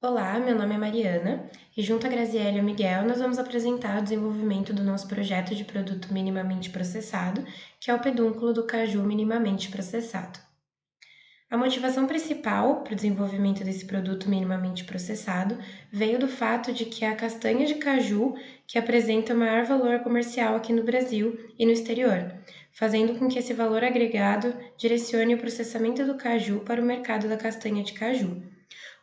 Olá, meu nome é Mariana e junto a Graziele e ao Miguel nós vamos apresentar o desenvolvimento do nosso projeto de produto minimamente processado, que é o pedúnculo do caju minimamente processado. A motivação principal para o desenvolvimento desse produto minimamente processado veio do fato de que é a castanha de caju que apresenta o maior valor comercial aqui no Brasil e no exterior, fazendo com que esse valor agregado direcione o processamento do caju para o mercado da castanha de caju.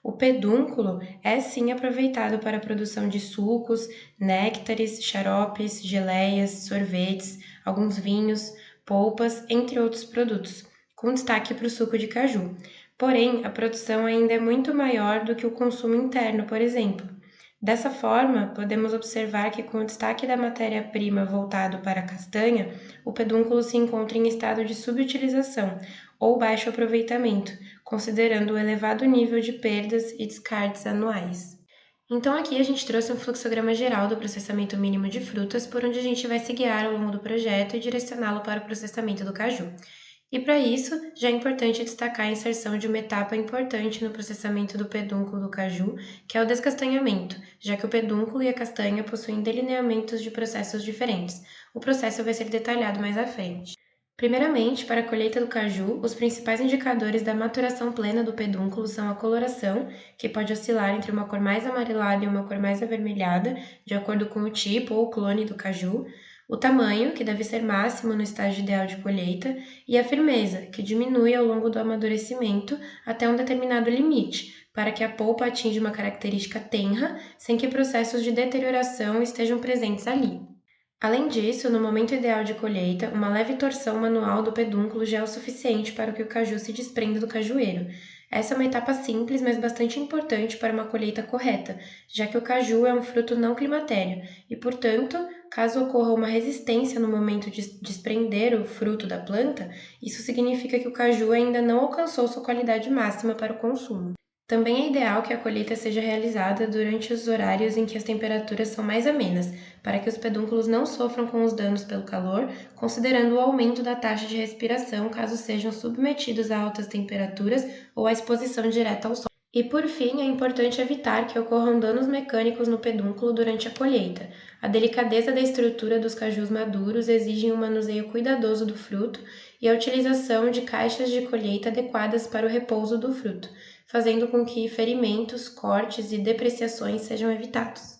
O pedúnculo é sim aproveitado para a produção de sucos, néctares, xaropes, geleias, sorvetes, alguns vinhos, polpas, entre outros produtos, com destaque para o suco de caju. Porém, a produção ainda é muito maior do que o consumo interno, por exemplo. Dessa forma, podemos observar que, com o destaque da matéria-prima voltado para a castanha, o pedúnculo se encontra em estado de subutilização ou baixo aproveitamento, considerando o elevado nível de perdas e descartes anuais. Então, aqui a gente trouxe um fluxograma geral do processamento mínimo de frutas, por onde a gente vai se guiar ao longo do projeto e direcioná-lo para o processamento do caju. E para isso, já é importante destacar a inserção de uma etapa importante no processamento do pedúnculo do caju, que é o descastanhamento, já que o pedúnculo e a castanha possuem delineamentos de processos diferentes. O processo vai ser detalhado mais à frente. Primeiramente, para a colheita do caju, os principais indicadores da maturação plena do pedúnculo são a coloração, que pode oscilar entre uma cor mais amarelada e uma cor mais avermelhada, de acordo com o tipo ou clone do caju, o tamanho, que deve ser máximo no estágio ideal de colheita, e a firmeza, que diminui ao longo do amadurecimento até um determinado limite, para que a polpa atinja uma característica tenra, sem que processos de deterioração estejam presentes ali. Além disso, no momento ideal de colheita, uma leve torção manual do pedúnculo já é o suficiente para que o caju se desprenda do cajueiro. Essa é uma etapa simples, mas bastante importante para uma colheita correta, já que o caju é um fruto não climatério e, portanto, caso ocorra uma resistência no momento de desprender o fruto da planta, isso significa que o caju ainda não alcançou sua qualidade máxima para o consumo. Também é ideal que a colheita seja realizada durante os horários em que as temperaturas são mais amenas, para que os pedúnculos não sofram com os danos pelo calor, considerando o aumento da taxa de respiração caso sejam submetidos a altas temperaturas ou à exposição direta ao sol. E por fim, é importante evitar que ocorram danos mecânicos no pedúnculo durante a colheita. A delicadeza da estrutura dos cajus maduros exige um manuseio cuidadoso do fruto e a utilização de caixas de colheita adequadas para o repouso do fruto, fazendo com que ferimentos, cortes e depreciações sejam evitados.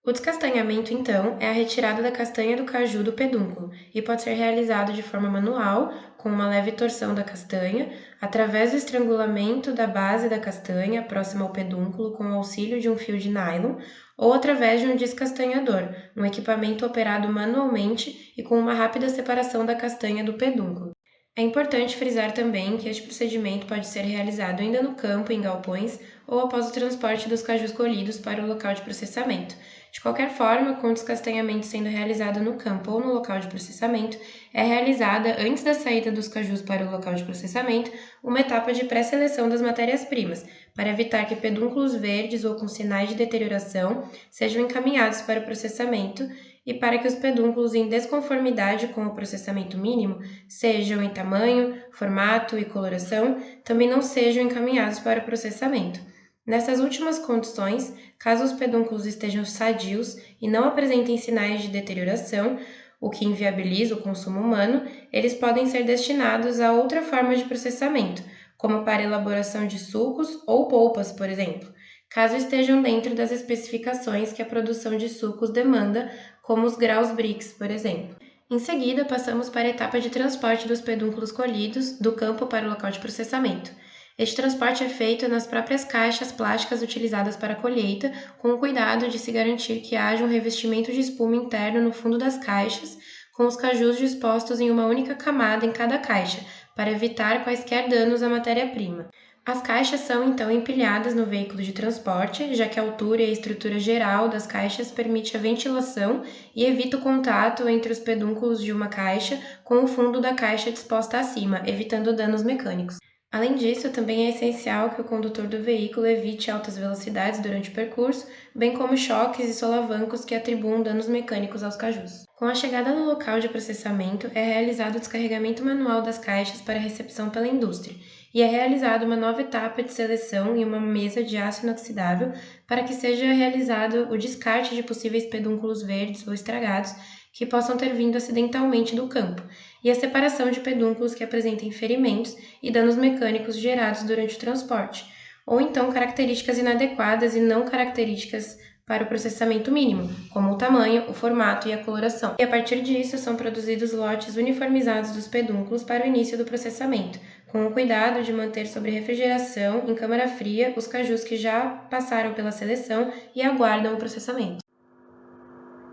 O descastanhamento, então, é a retirada da castanha do caju do pedúnculo e pode ser realizado de forma manual, com uma leve torção da castanha, através do estrangulamento da base da castanha próxima ao pedúnculo com o auxílio de um fio de nylon, ou através de um descastanhador, um equipamento operado manualmente e com uma rápida separação da castanha do pedúnculo. É importante frisar também que este procedimento pode ser realizado ainda no campo, em galpões, ou após o transporte dos cajus colhidos para o local de processamento. De qualquer forma, com o descastanhamento sendo realizado no campo ou no local de processamento, é realizada, antes da saída dos cajus para o local de processamento, uma etapa de pré-seleção das matérias-primas, para evitar que pedúnculos verdes ou com sinais de deterioração sejam encaminhados para o processamento e para que os pedúnculos em desconformidade com o processamento mínimo, sejam em tamanho, formato e coloração, também não sejam encaminhados para o processamento. Nessas últimas condições, caso os pedúnculos estejam sadios e não apresentem sinais de deterioração, o que inviabiliza o consumo humano, eles podem ser destinados a outra forma de processamento, como para elaboração de sucos ou polpas, por exemplo, caso estejam dentro das especificações que a produção de sucos demanda, como os graus BRICS, por exemplo. Em seguida, passamos para a etapa de transporte dos pedúnculos colhidos do campo para o local de processamento. Este transporte é feito nas próprias caixas plásticas utilizadas para a colheita, com o cuidado de se garantir que haja um revestimento de espuma interno no fundo das caixas, com os cajus dispostos em uma única camada em cada caixa, para evitar quaisquer danos à matéria-prima. As caixas são então empilhadas no veículo de transporte, já que a altura e a estrutura geral das caixas permite a ventilação e evita o contato entre os pedúnculos de uma caixa com o fundo da caixa disposta acima, evitando danos mecânicos. Além disso, também é essencial que o condutor do veículo evite altas velocidades durante o percurso, bem como choques e solavancos que atribuam danos mecânicos aos cajus. Com a chegada no local de processamento, é realizado o descarregamento manual das caixas para recepção pela indústria, e é realizada uma nova etapa de seleção em uma mesa de aço inoxidável para que seja realizado o descarte de possíveis pedúnculos verdes ou estragados que possam ter vindo acidentalmente do campo, e a separação de pedúnculos que apresentem ferimentos e danos mecânicos gerados durante o transporte, ou então características inadequadas e não características para o processamento mínimo, como o tamanho, o formato e a coloração. E a partir disso são produzidos lotes uniformizados dos pedúnculos para o início do processamento, com o cuidado de manter sob refrigeração em câmara fria os cajus que já passaram pela seleção e aguardam o processamento.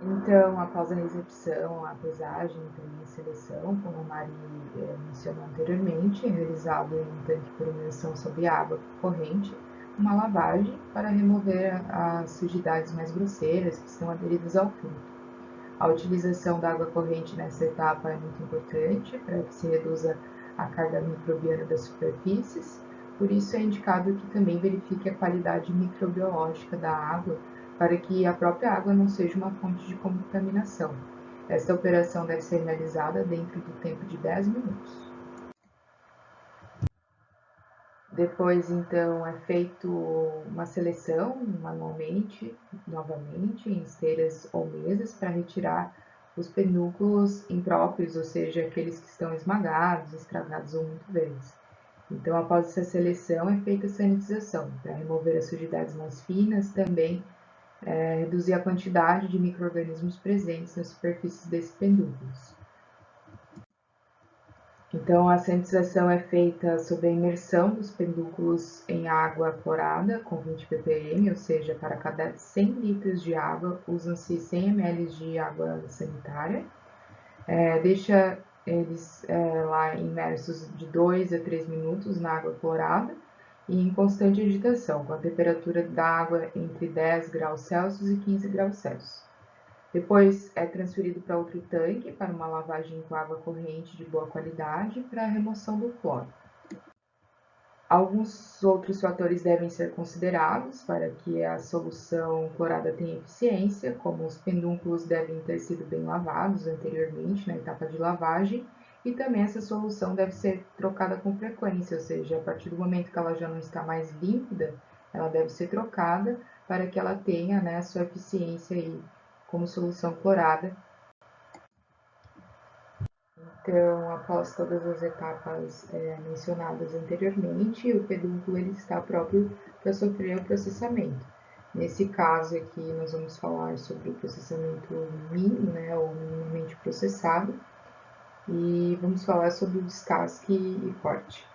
Então, após a recepção, a pesagem e também a seleção, como a Mari mencionou anteriormente, é realizado em um tanque por imersão sob água corrente, uma lavagem para remover as sujidades mais grosseiras que estão aderidas ao fruto. A utilização da água corrente nessa etapa é muito importante para que se reduza a carga microbiana das superfícies, por isso é indicado que também verifique a qualidade microbiológica da água para que a própria água não seja uma fonte de contaminação. Esta operação deve ser realizada dentro do tempo de 10 minutos. Depois, então, é feito uma seleção manualmente, novamente, em esteiras ou mesas, para retirar os pedúnculos impróprios, ou seja, aqueles que estão esmagados, estragados ou muito verdes. Então, após essa seleção, é feita a sanitização, para remover as sujidades mais finas, também reduzir a quantidade de micro-organismos presentes nas superfícies desses pedúnculos. Então, a sanitização é feita sob a imersão dos pedúnculos em água clorada com 20 ppm, ou seja, para cada 100 litros de água usam-se 100 ml de água sanitária. Deixa eles lá imersos de 2 a 3 minutos na água clorada e em constante agitação, com a temperatura da água entre 10 graus Celsius e 15 graus Celsius. Depois é transferido para outro tanque para uma lavagem com água corrente de boa qualidade para a remoção do cloro. Alguns outros fatores devem ser considerados para que a solução clorada tenha eficiência, como os pedúnculos devem ter sido bem lavados anteriormente na etapa de lavagem, e também essa solução deve ser trocada com frequência, ou seja, a partir do momento que ela já não está mais líquida, ela deve ser trocada para que ela tenha, né, a sua eficiência aí como solução clorada. Então, após todas as etapas mencionadas anteriormente, o pedúnculo ele está próprio para sofrer o processamento. Nesse caso aqui, nós vamos falar sobre o processamento mínimo, né, ou minimamente processado, e vamos falar sobre o descasque e corte.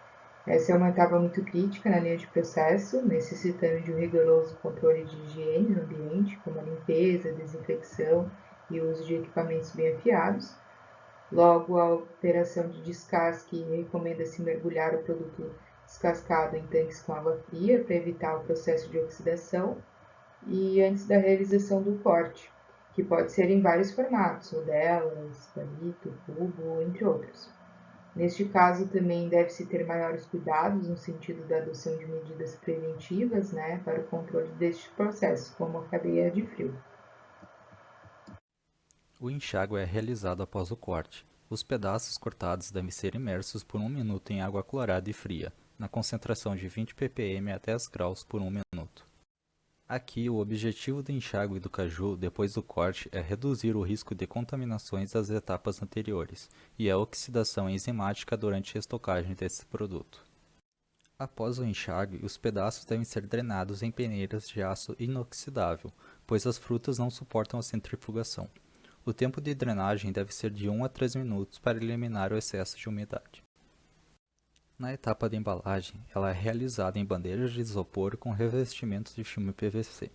Essa é uma etapa muito crítica na linha de processo, necessitando de um rigoroso controle de higiene no ambiente, como a limpeza, desinfecção e o uso de equipamentos bem afiados. Logo, a operação de descasque recomenda-se mergulhar o produto descascado em tanques com água fria para evitar o processo de oxidação e antes da realização do corte, que pode ser em vários formatos, rodelas, palito, cubo, entre outros. Neste caso, também deve-se ter maiores cuidados no sentido da adoção de medidas preventivas, né, para o controle deste processo, como a cadeia de frio. O enxágue é realizado após o corte. Os pedaços cortados devem ser imersos por 1 minuto em água clorada e fria, na concentração de 20 ppm a 10 graus por 1 minuto. Aqui, o objetivo do enxágue do caju depois do corte é reduzir o risco de contaminações das etapas anteriores e a oxidação enzimática durante a estocagem desse produto. Após o enxágue, os pedaços devem ser drenados em peneiras de aço inoxidável, pois as frutas não suportam a centrifugação. O tempo de drenagem deve ser de 1 a 3 minutos para eliminar o excesso de umidade. Na etapa de embalagem, ela é realizada em bandejas de isopor com revestimentos de filme PVC.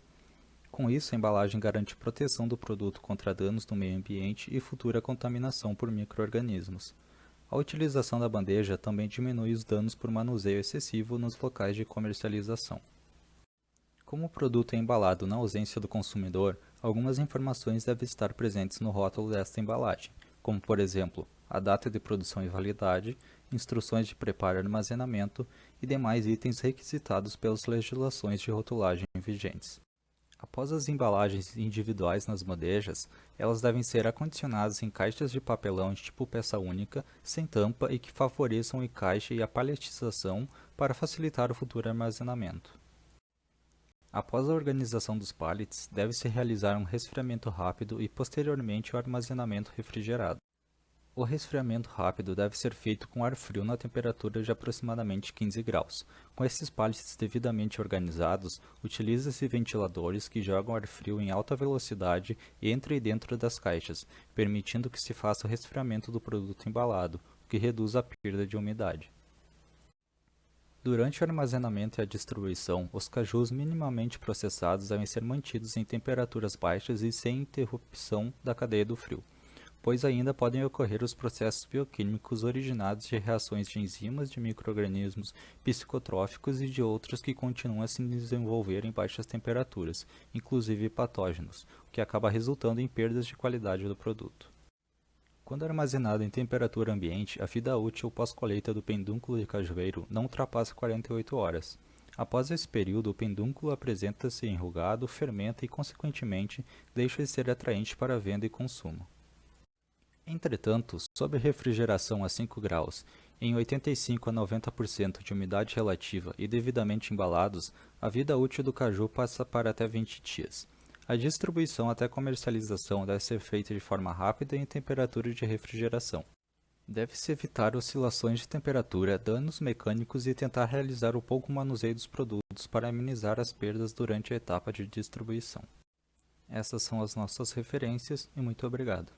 Com isso, a embalagem garante proteção do produto contra danos no meio ambiente e futura contaminação por micro-organismos. A utilização da bandeja também diminui os danos por manuseio excessivo nos locais de comercialização. Como o produto é embalado na ausência do consumidor, algumas informações devem estar presentes no rótulo desta embalagem, como por exemplo, a data de produção e validade, instruções de preparo e armazenamento e demais itens requisitados pelas legislações de rotulagem vigentes. Após as embalagens individuais nas bandejas, elas devem ser acondicionadas em caixas de papelão de tipo peça única, sem tampa e que favoreçam o encaixe e a paletização para facilitar o futuro armazenamento. Após a organização dos pallets, deve-se realizar um resfriamento rápido e posteriormente o armazenamento refrigerado. O resfriamento rápido deve ser feito com ar frio na temperatura de aproximadamente 15 graus. Com esses pallets devidamente organizados, utiliza-se ventiladores que jogam ar frio em alta velocidade entre e dentro das caixas, permitindo que se faça o resfriamento do produto embalado, o que reduz a perda de umidade. Durante o armazenamento e a distribuição, os cajus minimamente processados devem ser mantidos em temperaturas baixas e sem interrupção da cadeia do frio, pois ainda podem ocorrer os processos bioquímicos originados de reações de enzimas, de micro-organismos psicotróficos e de outros que continuam a se desenvolver em baixas temperaturas, inclusive patógenos, o que acaba resultando em perdas de qualidade do produto. Quando armazenado em temperatura ambiente, a vida útil pós-colheita do pedúnculo de cajueiro não ultrapassa 48 horas. Após esse período, o pedúnculo apresenta-se enrugado, fermenta e, consequentemente, deixa de ser atraente para venda e consumo. Entretanto, sob refrigeração a 5 graus, em 85 a 90% de umidade relativa e devidamente embalados, a vida útil do caju passa para até 20 dias. A distribuição até comercialização deve ser feita de forma rápida e em temperatura de refrigeração. Deve-se evitar oscilações de temperatura, danos mecânicos e tentar realizar o pouco manuseio dos produtos para amenizar as perdas durante a etapa de distribuição. Essas são as nossas referências e muito obrigado.